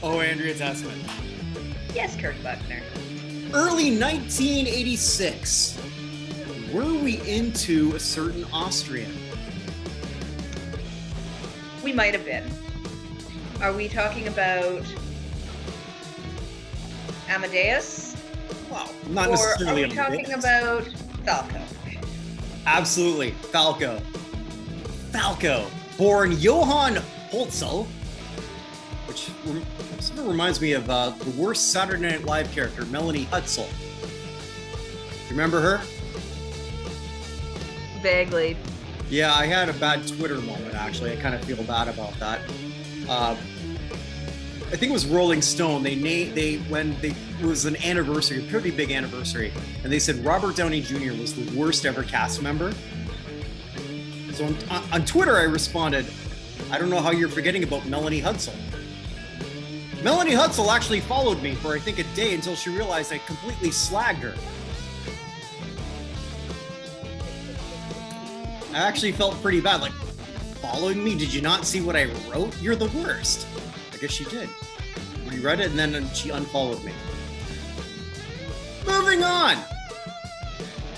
Oh, Andrea Tessmann. Yes, Kirk Buchner. Early 1986. Were we into a certain Austrian? We might have been. Are we talking about Amadeus? Well, not Or necessarily are we talking about Falco? Absolutely, Falco. Falco, born Johann Holzel, which sort of reminds me of the worst Saturday Night Live character, Melanie Hutzel. Remember her? Vaguely. Yeah, I had a bad Twitter moment, actually. I kind of feel bad about that. I think it was Rolling Stone. It was an anniversary, a pretty big anniversary, and they said Robert Downey Jr. was the worst ever cast member. So on Twitter, I responded, I don't know how you're forgetting about Melanie Hutzel. Melanie Hutzel actually followed me for, I think, a day until she realized I completely slagged her. I actually felt pretty bad, like, following me? Did you not see what I wrote? You're the worst. I guess she did. Reread it, and then she unfollowed me. Moving on!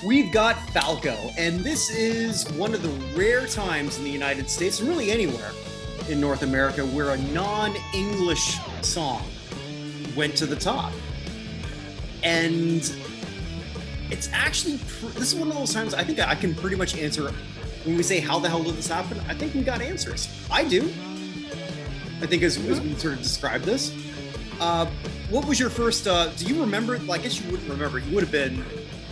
We've got Falco, and this is one of the rare times in the United States, and really anywhere in North America, where a non-English song went to the top. And it's actually, this is one of those times I think I can pretty much answer when we say, how the hell did this happen? I think we got answers. I do. I think as we sort of describe this. What was your first, do you remember? Well, I guess you wouldn't remember. You would have been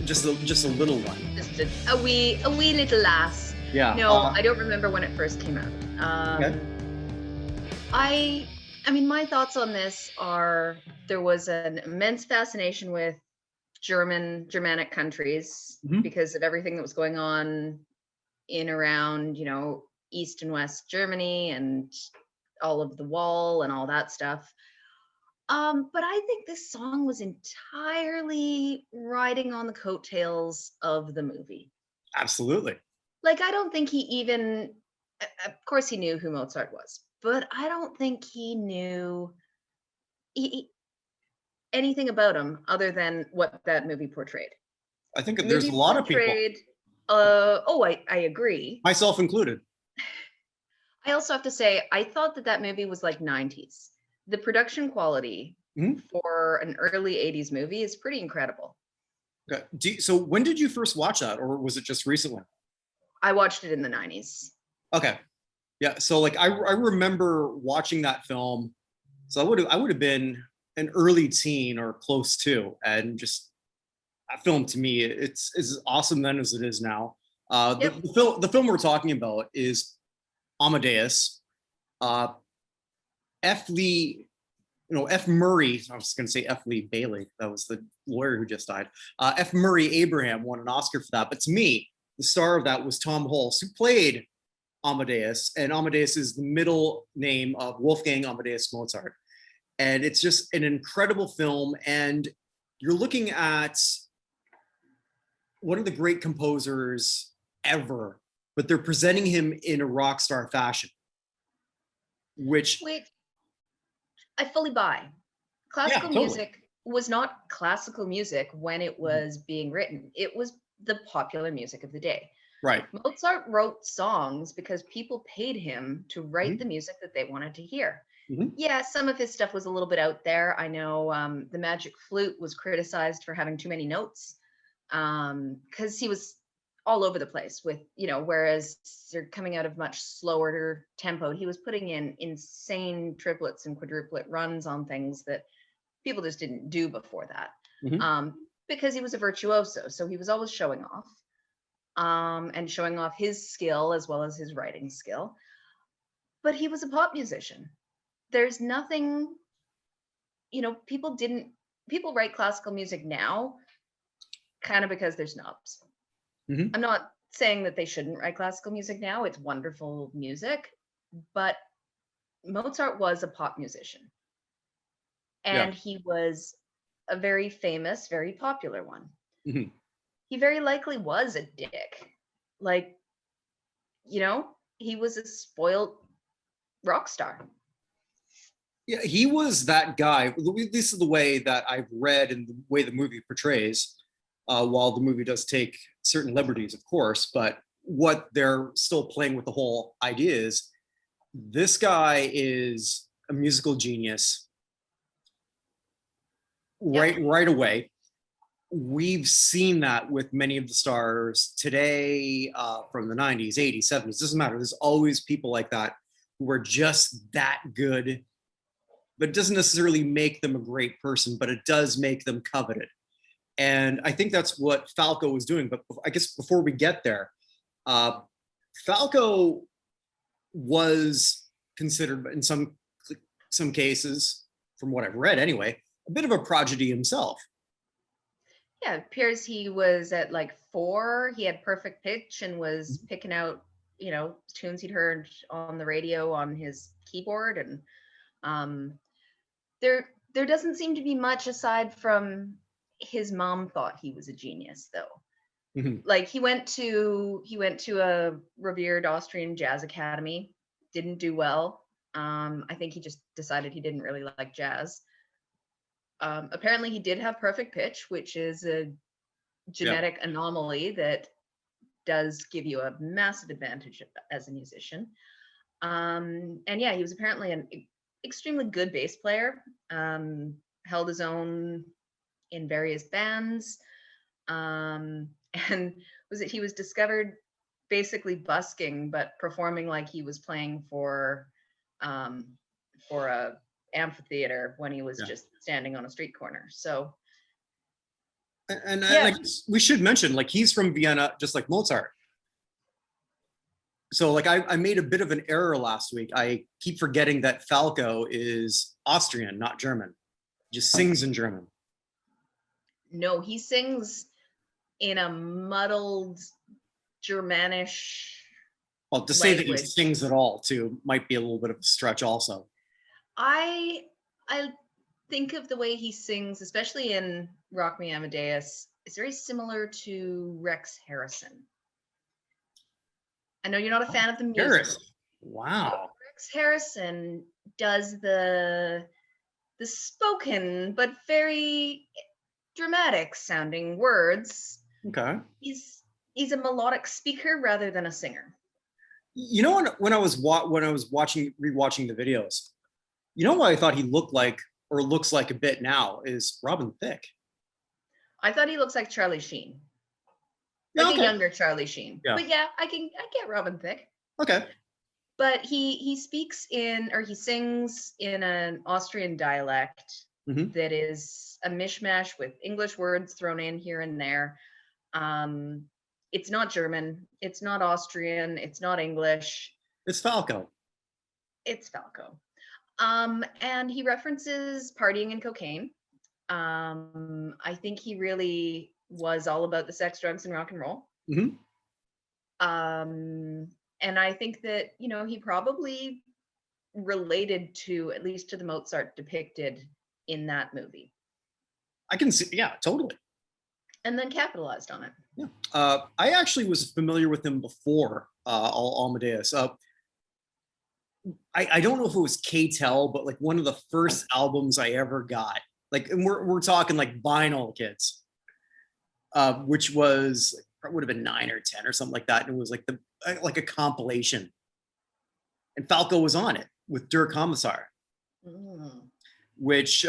just a little one. Just a wee little lass. Yeah. No, I don't remember when it first came out. Okay. I mean, my thoughts on this are there was an immense fascination with Germanic countries because of everything that was going on in around, East and West Germany and all of the wall and all that stuff. But I think this song was entirely riding on the coattails of the movie. Absolutely. Like, I don't think he even, of course he knew who Mozart was, but I don't think he knew anything about him other than what that movie portrayed. I think there's a lot of people. I agree. Myself included. I also have to say, I thought that movie was like 90s. The production quality for an early 80s movie is pretty incredible. Okay. So when did you first watch that, or was it just recently? I watched it in the 90s. Okay. Yeah. So like I remember watching that film. So I would have been an early teen or close to, and just that film to me, it's as awesome then as it is now. The film we're talking about is Amadeus. F. Murray, I was going to say F. Lee Bailey. That was the lawyer who just died. F. Murray Abraham won an Oscar for that. But to me, the star of that was Tom Hulce, who played Amadeus. And Amadeus is the middle name of Wolfgang Amadeus Mozart. And it's just an incredible film. And you're looking at one of the great composers ever, but they're presenting him in a rock star fashion. Wait, I fully buy. Classical music was not classical music when it was being written. It was the popular music of the day. Right. Mozart wrote songs because people paid him to write the music that they wanted to hear. Yeah, some of his stuff was a little bit out there. I know the Magic Flute was criticized for having too many notes because he was all over the place with, whereas they're coming out of much slower tempo. He was putting in insane triplets and quadruplet runs on things that people just didn't do before that because he was a virtuoso. So he was always showing off and showing off his skill as well as his writing skill. But he was a pop musician. There's nothing, people write classical music now kind of because they're snobs. I'm not saying that they shouldn't write classical music now. It's wonderful music, but Mozart was a pop musician. And he was a very famous, very popular one. He very likely was a dick. Like, he was a spoiled rock star. Yeah, he was that guy. This is the way that I've read and the way the movie portrays, while the movie does take certain liberties, of course, but what they're still playing with the whole idea is this guy is a musical genius right away. We've seen that with many of the stars today, from the 90s, 80s, 70s. Doesn't matter. There's always people like that who are just that good, but it doesn't necessarily make them a great person, but it does make them coveted. And I think that's what Falco was doing. But I guess before we get there, Falco was considered in some cases, from what I've read anyway, a bit of a prodigy himself. Yeah, it appears he was at like 4. He had perfect pitch and was picking out, tunes he'd heard on the radio on his keyboard. And there doesn't seem to be much aside from his mom thought he was a genius, though. Mm-hmm. Like he went to a revered Austrian jazz academy, didn't do well. I think he just decided he didn't really like jazz. Apparently he did have perfect pitch, which is a genetic anomaly that does give you a massive advantage as a musician. And yeah, he was apparently an extremely good bass player, held his own in various bands, and he was discovered basically busking, but performing like he was playing for a amphitheater when he was just standing on a street corner. So and I guess we should mention, like, he's from Vienna just like Mozart. So like I made a bit of an error last week. I keep forgetting that Falco is Austrian, not German. He just sings in German. No, he sings in a muddled Germanish. Well, to say that he sings at all too might be a little bit of a stretch also. I think of the way he sings, especially in Rock Me Amadeus, is very similar to Rex Harrison. I know you're not a fan of the music. Harrison. Wow. Rex Harrison does the spoken but very dramatic sounding words. Okay. He's a melodic speaker rather than a singer. You know, when I was rewatching the videos, you know what I thought he looked like, or looks like a bit now, is Robin Thicke. I thought he looks like Charlie Sheen. Like a younger Charlie Sheen. Yeah. But yeah, I get Robin Thicke. Okay. But he sings in an Austrian dialect that is a mishmash with English words thrown in here and there. It's not German, it's not Austrian, it's not English. It's Falco. And he references partying and cocaine. I think he really was all about the sex, drugs, and rock and roll. Mm-hmm. And I think that, he probably related to, at least to the Mozart depicted in that movie. I can see, yeah, totally. And then capitalized on it. Yeah. I actually was familiar with him before Amadeus. I don't know if it was K-Tel, but like one of the first albums I ever got. Like, and we're talking like vinyl, kids. Which would have been 9 or 10 or something like that, and it was like a compilation. And Falco was on it with Der Kommissar, which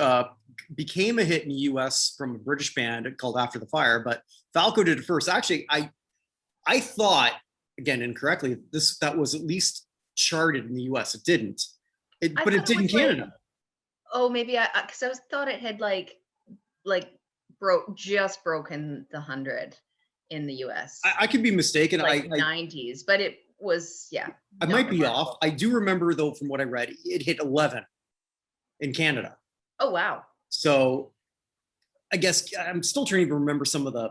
became a hit in the U.S. from a British band called After the Fire. But Falco did it first. Actually, I thought, again incorrectly, that was at least charted in the U.S. It didn't. But it did in Canada. Maybe because I thought it had like broken the 100 in the US. I could be mistaken. Like 90s, but it was, I might be off. I do remember, though, from what I read, it hit 11 in Canada. Oh, wow. So I guess I'm still trying to remember some of the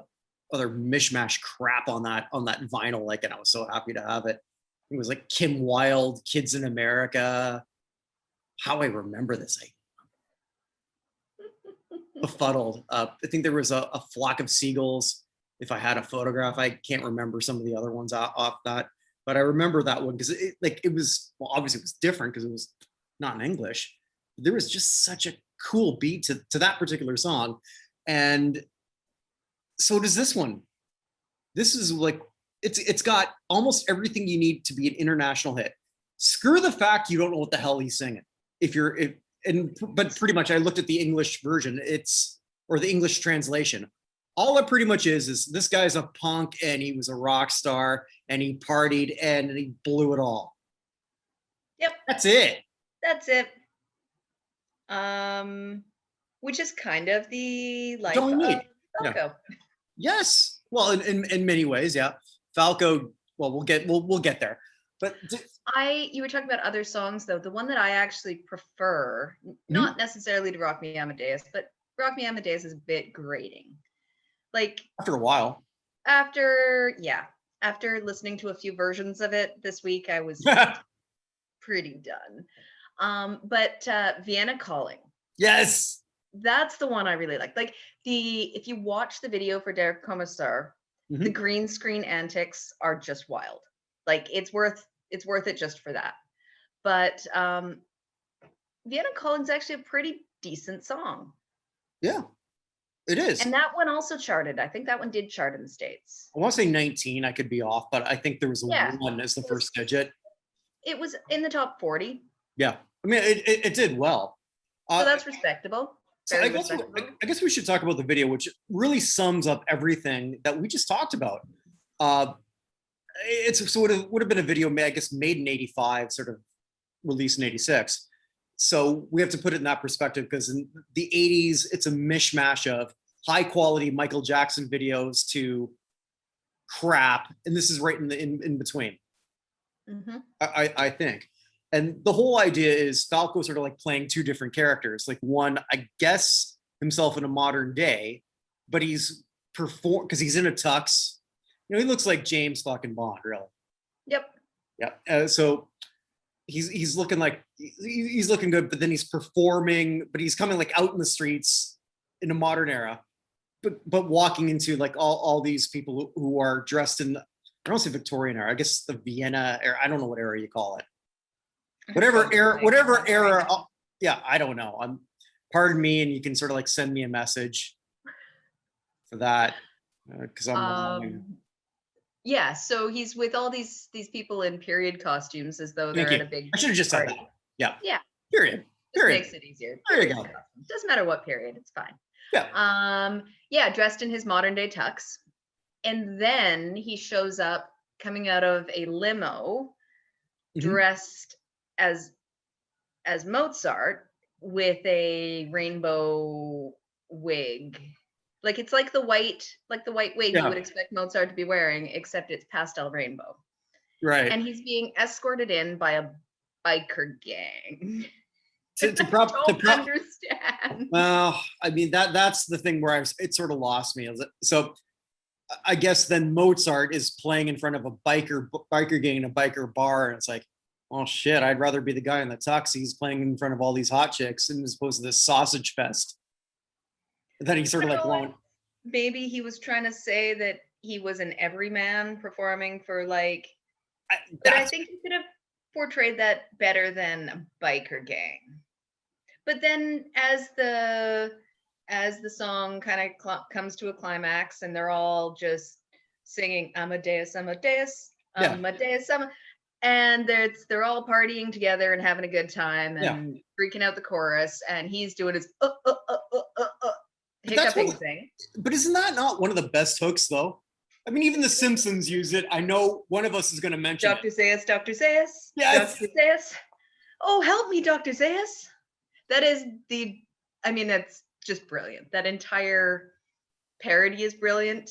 other mishmash crap on that vinyl, and I was so happy to have it. It was like Kim Wilde, Kids in America. How I remember this, befuddled. I think there was a Flock of Seagulls. If I had a photograph, I can't remember some of the other ones off that, but I remember that one because it was, well, obviously it was different because it was not in English, There was just such a cool beat to that particular song. And so does this one. This is like, it's got almost everything you need to be an international hit. Screw the fact you don't know what the hell he's singing. But pretty much I looked at the English version, or the English translation. All it pretty much is this guy's a punk and he was a rock star and he partied and he blew it all. Yep. That's it. That's it. Which is kind of the life of Falco. Yeah. Yes. Well, in many ways, yeah. Falco, well, we'll get there. But you were talking about other songs though. The one that I actually prefer, not necessarily to Rock Me Amadeus, but Rock Me Amadeus is a bit grating. Like after a while. After listening to a few versions of it this week, I was pretty done. But Vienna Calling. Yes. That's the one I really like. Like if you watch the video for Der Kommissar, the green screen antics are just wild. Like it's worth it just for that. But Vienna Calling's actually a pretty decent song. Yeah, it is. And that one also charted. I think that one did chart in the States. I want to say 19. I could be off, but I think there was one as the first digit. It was in the top 40. Yeah, I mean it did well. So that's respectable. So I guess we should talk about the video, which really sums up everything that we just talked about. Would have been a video, I guess, made in '85, sort of released in '86. So we have to put it in that perspective, because in the '80s, it's a mishmash of high quality Michael Jackson videos to crap, and this is right in between. I think. And the whole idea is Falco sort of like playing two different characters. Like one, I guess, himself in a modern day, but he's because he's in a tux. He looks like James fucking Bond, really. Yep. Yeah. So he's looking like he's looking good, but then he's performing, but he's coming like out in the streets in a modern era, but walking into like all these people who are dressed in, I don't say Victorian era, I guess the Vienna era. I don't know what era you call it. Whatever era. Yeah, I don't know. Pardon me, and you can sort of like send me a message for that, because I'm wrong. Yeah, so he's with all these people in period costumes, as though they're at a big. I should have just said that. Yeah. Yeah. Period. Makes it easier. There you go. Doesn't matter what period, it's fine. Yeah. Yeah, dressed in his modern day tux, and then he shows up coming out of a limo, dressed as Mozart with a rainbow wig. Like it's like the white wig you would expect Mozart to be wearing, except it's pastel rainbow. Right. And he's being escorted in by a biker gang. I don't understand. Well, I mean that's the thing where it sort of lost me. So I guess then Mozart is playing in front of a biker gang in a biker bar, and it's like, oh shit, I'd rather be the guy in the tux. He's playing in front of all these hot chicks as opposed to this sausage fest. That he sort of like won't. Maybe he was trying to say that he was an everyman performing for like. But I think he could have portrayed that better than a biker gang. But then, as the song kind of comes to a climax, and they're all just singing Amadeus, Amadeus, Amadeus, and they're all partying together and having a good time and freaking out the chorus, and he's doing his hiccuping thing. But isn't that not one of the best hooks, though? I mean, even the Simpsons use it. I know one of us is going to mention Dr. Zayas, Dr. Zayas. Yes. Dr. Zayas. Oh, help me, Dr. Zayas. That's just brilliant. That entire parody is brilliant.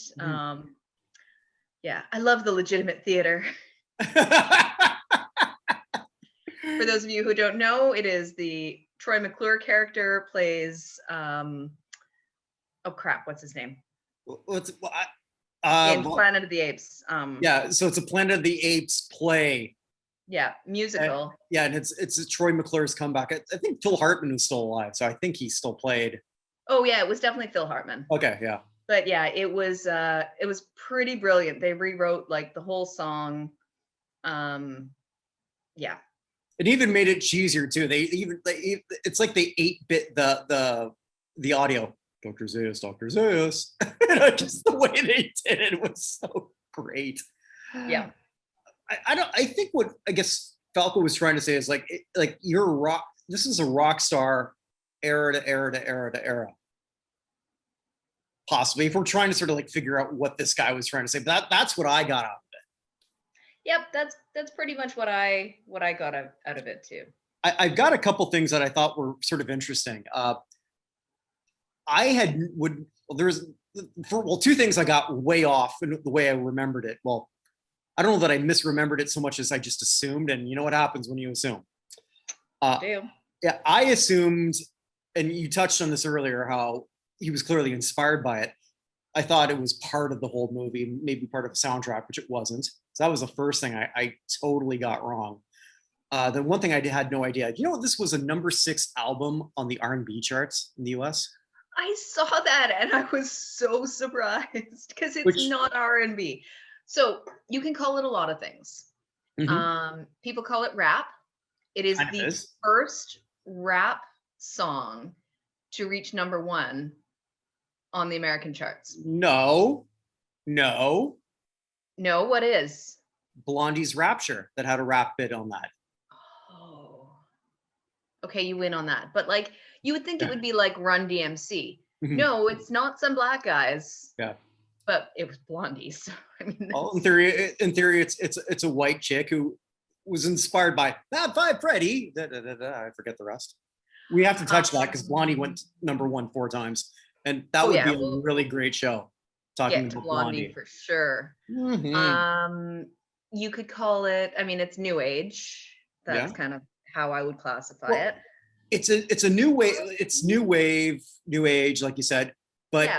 Yeah, I love the legitimate theater. For those of you who don't know, it is the Troy McClure character plays what's his name? In Planet of the Apes. So it's a Planet of the Apes play. Yeah, musical. And it's Troy McClure's comeback. I think Phil Hartman was still alive, so I think he still played. Oh yeah, it was definitely Phil Hartman. Okay, yeah. But yeah, it was pretty brilliant. They rewrote like the whole song. Yeah. It even made it cheesier too. It's like they 8-bit the audio. Dr. Zeus, Dr. Zeus. Just the way they did it was so great. Yeah. I think what I guess Falco was trying to say is like you're a rock. This is a rock star era to era to era to era. Possibly, if we're trying to sort of like figure out what this guy was trying to say, but that's what I got out of it. Yep, that's pretty much what I got out of it too. I've got a couple things that I thought were sort of interesting. Two things I got way off in the way I remembered it. Well, I don't know that I misremembered it so much as I just assumed, and you know what happens when you assume. Yeah, I assumed, and you touched on this earlier, how he was clearly inspired by it. I thought it was part of the whole movie, maybe part of the soundtrack, which it wasn't. So that was the first thing I totally got wrong. The one thing I had no idea. You know, this was a number 6 album on the R&B charts in the US. I saw that and I was so surprised because it's not R&B. So you can call it a lot of things. Mm-hmm. People call it rap. It is the first rap song to reach number 1 on the American charts. No, what is? Blondie's Rapture that had a rap bit on that. Oh, okay, you win on that. But like, you would think it would be like Run DMC. Mm-hmm. No, it's not some black guys. Yeah. But it was Blondie. So I mean, in theory, it's a white chick who was inspired by Fab Five Freddy. I forget the rest. We have to touch that because Blondie went number 1 4 times, and that would be a really great show. Talking about Blondie for sure. Mm-hmm. You could call it. I mean, it's new age. That's kind of how I would classify it. It's a new wave. It's new wave, new age, like you said. But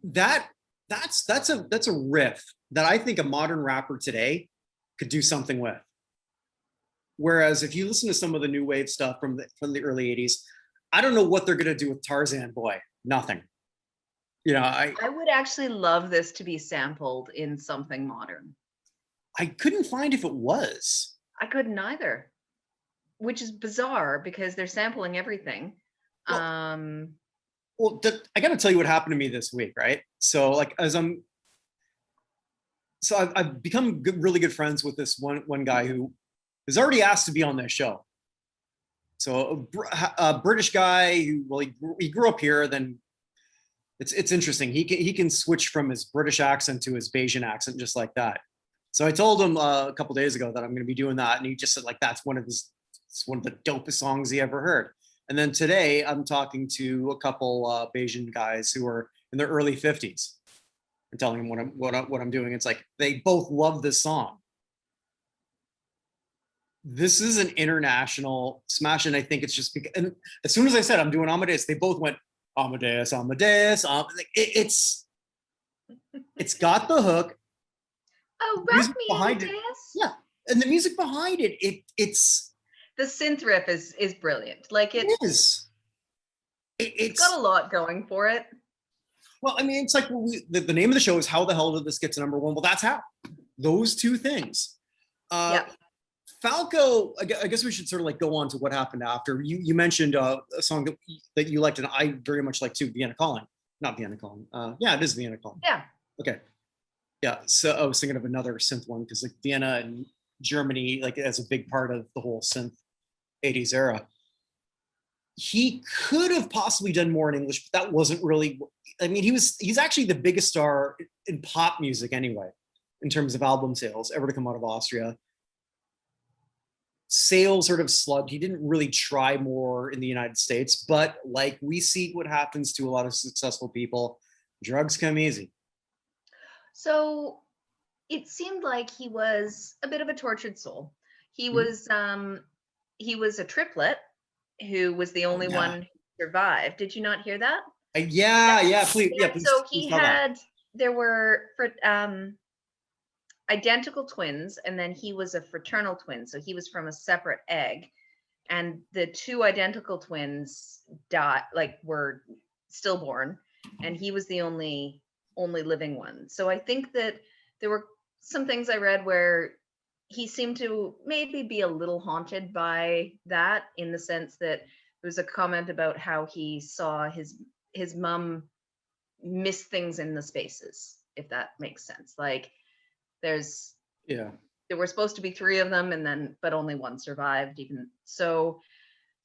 that's a riff that I think a modern rapper today could do something with. Whereas if you listen to some of the new wave stuff from the early 80s, I don't know what they're gonna do with Tarzan Boy. Nothing. You know, I would actually love this to be sampled in something modern. I couldn't find if it was. I couldn't either, which is bizarre because they're sampling everything. Well, I got to tell you what happened to me this week, right? So like I've become really good friends with this one guy who has already asked to be on this show. So a British guy who, he grew up here. Then it's interesting. He can switch from his British accent to his Bayesian accent just like that. So I told him a couple days ago that I'm going to be doing that, and he just said like it's one of the dopest songs he ever heard. And then today I'm talking to a couple Bayesian guys who are in their early 50s and telling them what I'm doing. It's like they both love this song. This is an international smash, and I think it's just because. And as soon as I said I'm doing Amadeus, they both went Amadeus. It's got the hook. Oh, rock me, Amadeus. Yeah, and the music behind it's the synth riff is brilliant. Like it is. It's got a lot going for it. Well, I mean, it's like the name of the show is How the Hell Did This Get to Number 1? Well, that's how. Those two things. Falco, I guess we should sort of like go on to what happened after. You mentioned a song that you liked, and I very much like too, Vienna Calling. Not Vienna Calling. Yeah, it is Vienna Calling. Yeah. Okay. Yeah, so I was thinking of another synth one because like Vienna and Germany, like as a big part of the whole synth 80s era. He could have possibly done more in English, but that wasn't really. I mean, he's actually the biggest star in pop music anyway, in terms of album sales ever to come out of Austria. Sales sort of slugged. He didn't really try more in the United States, but like we see what happens to a lot of successful people, drugs come easy. So it seemed like he was a bit of a tortured soul. He was a triplet who was the only one who survived. Did you not hear that? Please. So there were identical twins, and then he was a fraternal twin. So he was from a separate egg, and the two identical twins were stillborn, and he was the only living one. So I think that there were some things I read where he seemed to maybe be a little haunted by that, in the sense that there was a comment about how he saw his mom miss things in the spaces, if that makes sense. Like there's there were supposed to be three of them, and then but only one survived. Even so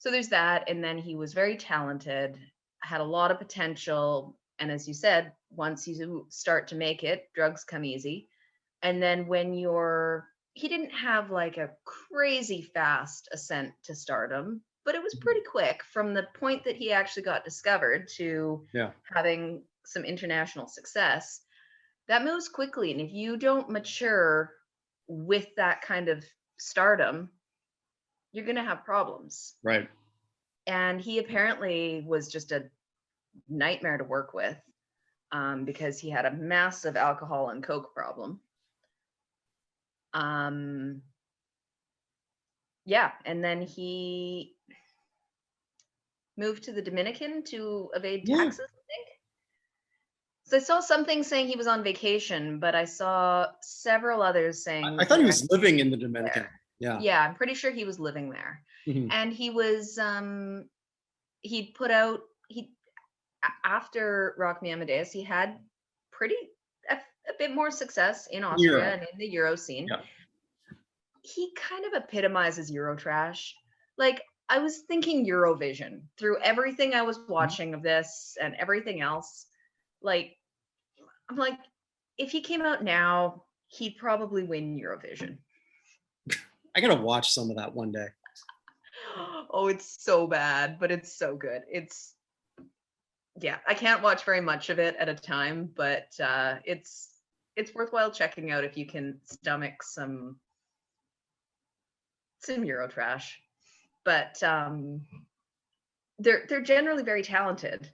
there's that. And then he was very talented, had a lot of potential, and as you said, once you start to make it, drugs come easy. And then when he didn't have like a crazy fast ascent to stardom, but it was pretty quick from the point that he actually got discovered to having some international success. That moves quickly, and if you don't mature with that kind of stardom, you're going to have problems. Right. And he apparently was just a nightmare to work with, because he had a massive alcohol and coke problem. And then he moved to the Dominican to evade taxes, I think. So I saw something saying he was on vacation, but I saw several others saying I thought he was living in the Dominican. There. Yeah, I'm pretty sure he was living there. And he was he put out after Rock Me Amadeus, he had a bit more success in Austria and in the Euro scene. Yeah. He kind of epitomizes Eurotrash. Like, I was thinking Eurovision through everything I was watching of this and everything else. Like, I'm like, if he came out now, he'd probably win Eurovision. I gotta watch some of that one day. Oh, it's so bad, but it's so good. I can't watch very much of it at a time, but it's worthwhile checking out if you can stomach some Eurotrash. But they're generally very talented.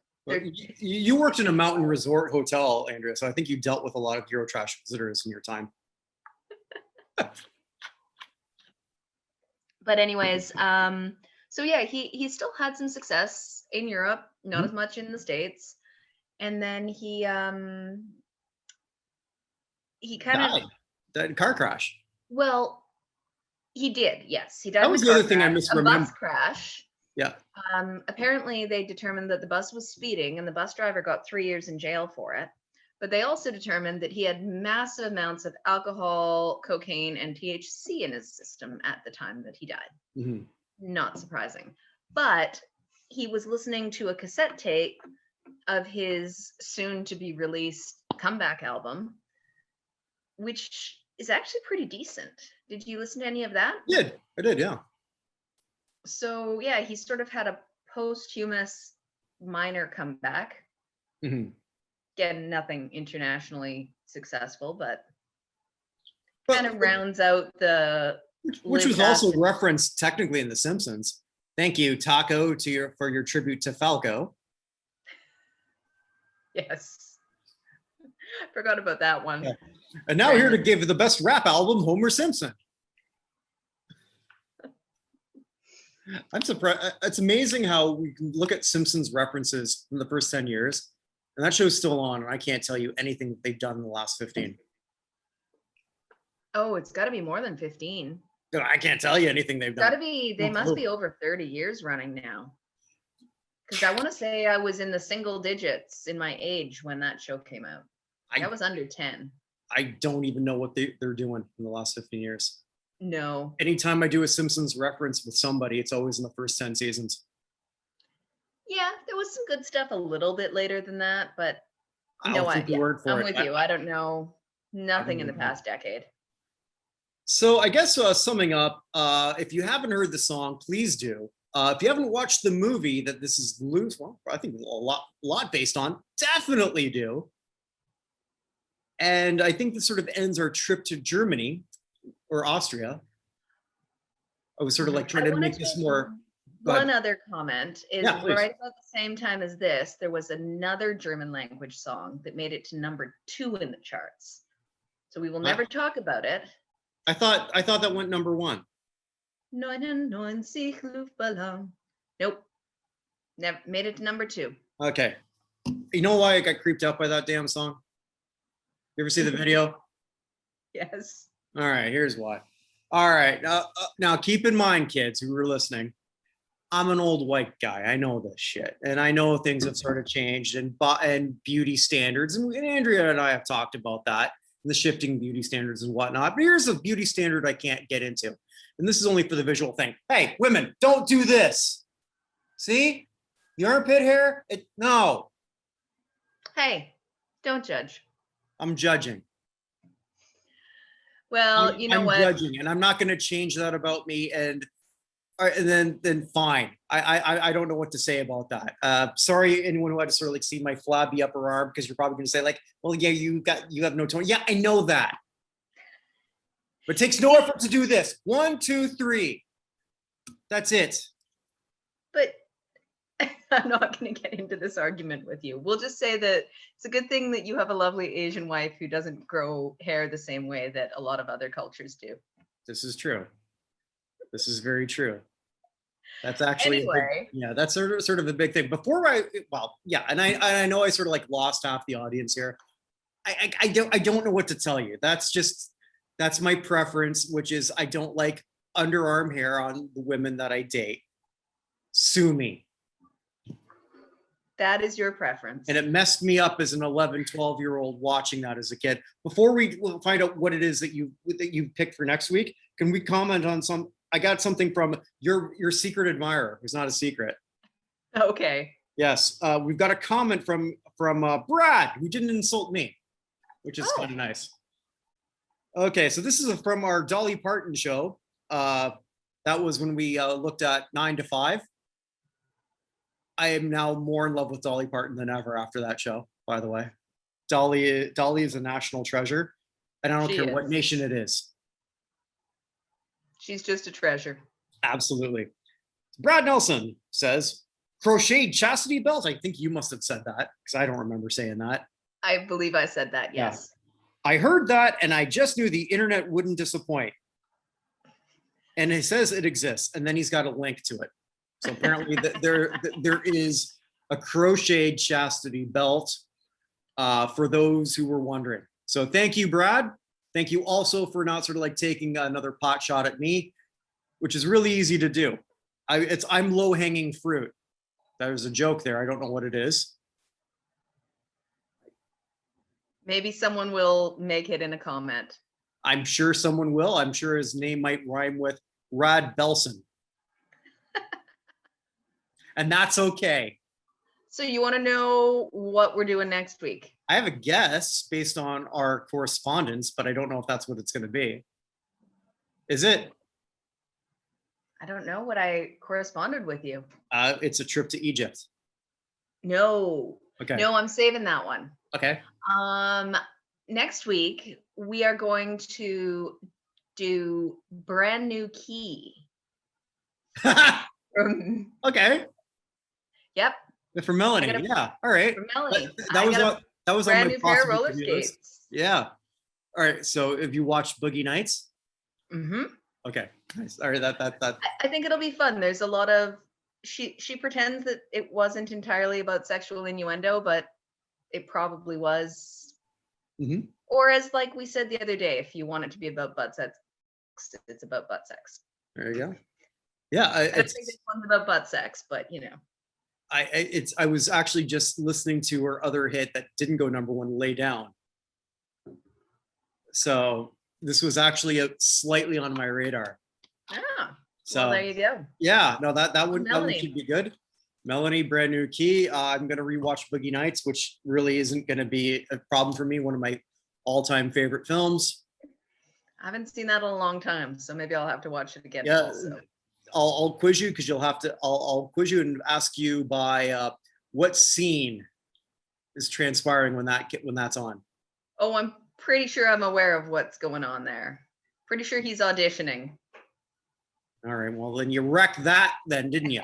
You worked in a mountain resort hotel, Andrea, so I think you dealt with a lot of Eurotrash visitors in your time. But anyways, so yeah, he still had some success in Europe, not as much in the States. And then he kind died. Died in car crash. Well, he did, yes. He died. That was the other thing I misremembered. A bus crash. Yeah. Apparently they determined that the bus was speeding, and the bus driver got 3 years in jail for it. But they also determined that he had massive amounts of alcohol, cocaine, and THC in his system at the time that he died. Not surprising. But he was listening to a cassette tape of his soon-to-be-released comeback album, which is actually pretty decent. Did you listen to any of that? I did, yeah. So, yeah, he sort of had a posthumous minor comeback. Again, nothing internationally successtional, but kind of rounds out the... Which was also referenced technically in The Simpsons. Thank you, Taco, for your tribute to Falco. Yes. Forgot about that one. Yeah. And now here to give the best rap album, Homer Simpson. I'm surprised. It's amazing how we can look at Simpsons references from the first 10 years, and that show's still on, and I can't tell you anything that they've done in the last 15. Oh, it's got to be more than 15. I can't tell you anything they've done. They must be over 30 years running now. Because I want to say I was in the single digits in my age when that show came out. I was under 10. I don't even know what they're doing in the last 15 years. No. Anytime I do a Simpsons reference with somebody, it's always in the first 10 seasons. Yeah, there was some good stuff a little bit later than that, but I'm with you. I don't know nothing in the past decade. So I guess summing up, if you haven't heard the song, please do. If you haven't watched the movie that this is loose, well, I think a lot based on, definitely do. And I think this sort of ends our trip to Germany or Austria. I was sort of like trying to make this more. One other comment is right about the same time as this, there was another German language song that made it to number 2 in the charts. So we will never talk about it. I thought that went number 1. 99 Luftballon. Nope. Never made it to number 2. Okay. You know why I got creeped out by that damn song? You ever see the video? Yes. All right, here's why. All right. Now keep in mind, kids who are listening, I'm an old white guy. I know this shit, and I know things have sort of changed and beauty standards. And Andrea and I have talked about that, and the shifting beauty standards and whatnot. But here's a beauty standard I can't get into, and this is only for the visual thing. Hey, women, don't do this. See the armpit hair? No. Hey, don't judge. I'm judging. Well, you know what? I'm judging, and I'm not going to change that about me. And then fine. I don't know what to say about that. Sorry, anyone who had to sort of like see my flabby upper arm, because you're probably going to say like, well, yeah, you have no tone. Yeah, I know that. But it takes no effort to do this. 1, 2, 3. That's it. But I'm not going to get into this argument with you. We'll just say that it's a good thing that you have a lovely Asian wife who doesn't grow hair the same way that a lot of other cultures do. This is true. This is very true. That's actually that's sort of a big thing. And I know I sort of like lost half the audience here. I don't know what to tell you. That's my preference, which is I don't like underarm hair on the women that I date. Sue me. That is your preference. And it messed me up as an 11, 12-year-old watching that as a kid. Before we find out what it is that you picked for next week, can we comment on some? I got something from your secret admirer, who's not a secret. Okay. Yes, we've got a comment from Brad, who didn't insult me, which is kind of nice. Okay, so this is from our Dolly Parton show. That was when we looked at 9 to 5. I am now more in love with Dolly Parton than ever after that show, by the way. Dolly is a national treasure, and I don't care what nation it is. She's just a treasure. Absolutely. Brad Nelson says, crocheted chastity belt. I think you must have said that, because I don't remember saying that. I believe I said that, yes. Yeah. I heard that, and I just knew the internet wouldn't disappoint. And it says it exists, and then he's got a link to it. So apparently there is a crocheted chastity belt for those who were wondering. So thank you, Brad. Thank you also for not sort of like taking another pot shot at me, which is really easy to do. I'm low-hanging fruit. There's a joke there. I don't know what it is. Maybe someone will make it in a comment. I'm sure someone will. I'm sure his name might rhyme with Rad Belson. And that's okay. So you want to know what we're doing next week? I have a guess based on our correspondence, but I don't know if that's what it's going to be. Is it? I don't know what I corresponded with you. It's a trip to Egypt. No. Okay. No, I'm saving that one. Okay. Next week, we are going to do Brand New Key. Okay. Yep. For Melanie, yeah. All right. For Melanie. That was on my brand new pair of possible roller to-do list. skates. Yeah. All right. So have you watched Boogie Nights? Mm-hmm. Okay. Nice. All right. That. I think it'll be fun. There's a lot of she pretends that it wasn't entirely about sexual innuendo, but it probably was. Mm-hmm. Or as like we said the other day, if you want it to be about butt sex, it's about butt sex. There you go. Yeah. I don't think this one's about butt sex, but you know. I was actually just listening to her other hit that didn't go number one, Lay Down. So this was actually slightly on my radar. Ah, so well, there you go. Yeah, no, that one should be good. Melanie, Brand New Key. I'm going to rewatch Boogie Nights, which really isn't going to be a problem for me. One of my all-time favorite films. I haven't seen that in a long time, so maybe I'll have to watch it again. Yeah. Also. I'll quiz you because you'll have to. I'll quiz you and ask you by what scene is transpiring when that's on. Oh, I'm pretty sure I'm aware of what's going on there. Pretty sure he's auditioning. All right. Well, then you wrecked that, then, didn't you?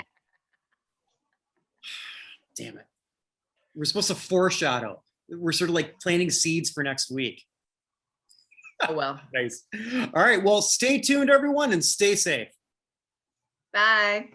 Damn it. We're supposed to foreshadow. We're sort of like planting seeds for next week. Oh well. Nice. All right. Well, stay tuned, everyone, and stay safe. Bye.